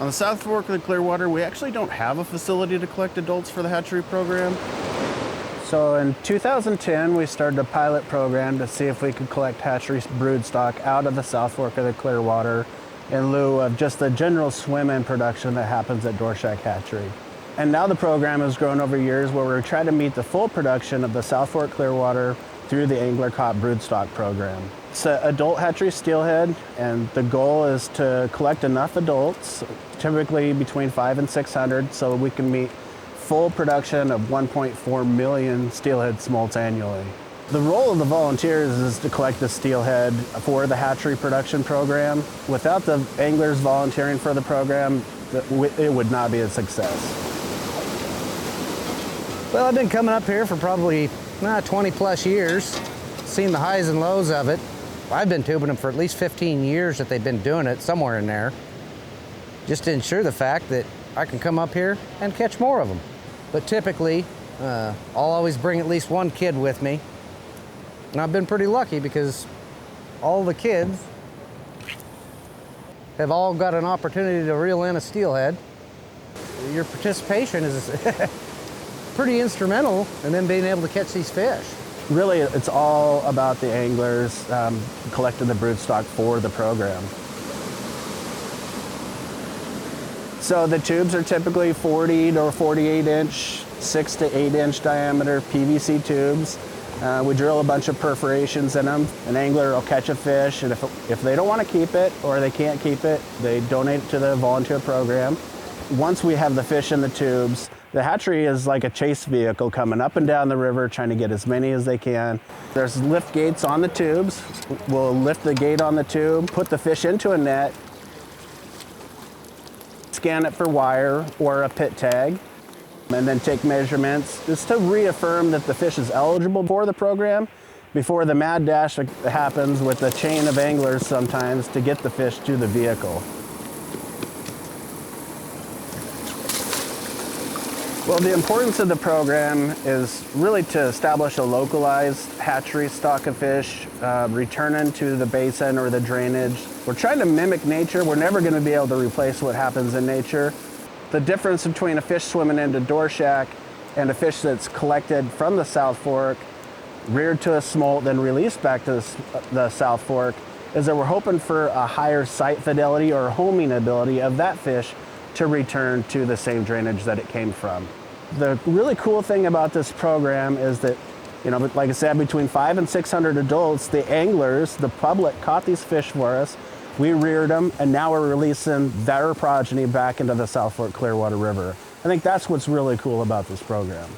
On the South Fork of the Clearwater, we actually don't have a facility to collect adults for the hatchery program. So in 2010, we started a pilot program to see if we could collect hatchery broodstock out of the South Fork of the Clearwater in lieu of just the general swim-in production that happens at Dorshack Hatchery. And now the program has grown over years where we're trying to meet the full production of the South Fork Clearwater through the angler caught broodstock program. It's an adult hatchery steelhead, and the goal is to collect enough adults, typically between 500 and 600, so we can meet full production of 1.4 million steelhead smolts annually. The role of the volunteers is to collect the steelhead for the hatchery production program. Without the anglers volunteering for the program, it would not be a success. Well, I've been coming up here for probably 20 plus years, seen the highs and lows of it. I've been tubing them for at least 15 years that they've been doing it, somewhere in there, just to ensure the fact that I can come up here and catch more of them. But typically, I'll always bring at least one kid with me. And I've been pretty lucky because all the kids have all got an opportunity to reel in a steelhead. Your participation is pretty instrumental in them being able to catch these fish. Really, it's all about the anglers collecting the broodstock for the program. So the tubes are typically 40 or 48 inch, 6 to 8 inch diameter PVC tubes. We drill a bunch of perforations in them. An angler will catch a fish, and if they don't want to keep it or they can't keep it, they donate it to the volunteer program. Once we have the fish in the tubes, the hatchery is like a chase vehicle coming up and down the river trying to get as many as they can. There's lift gates on the tubes. We'll lift the gate on the tube, put the fish into a net, scan it for wire or a pit tag, and then take measurements just to reaffirm that the fish is eligible for the program before the mad dash happens with a chain of anglers sometimes to get the fish to the vehicle. Well, the importance of the program is really to establish a localized hatchery stock of fish, returning to the basin or the drainage. We're trying to mimic nature. We're never going to be able to replace what happens in nature. The difference between a fish swimming into Dorshack and a fish that's collected from the South Fork, reared to a smolt, then released back to the South Fork, is that we're hoping for a higher sight fidelity or homing ability of that fish to return to the same drainage that it came from. The really cool thing about this program is that, like I said, between 500 and 600 adults, the anglers, the public, caught these fish for us. We reared them, and now we're releasing their progeny back into the South Fork Clearwater River. I think that's what's really cool about this program.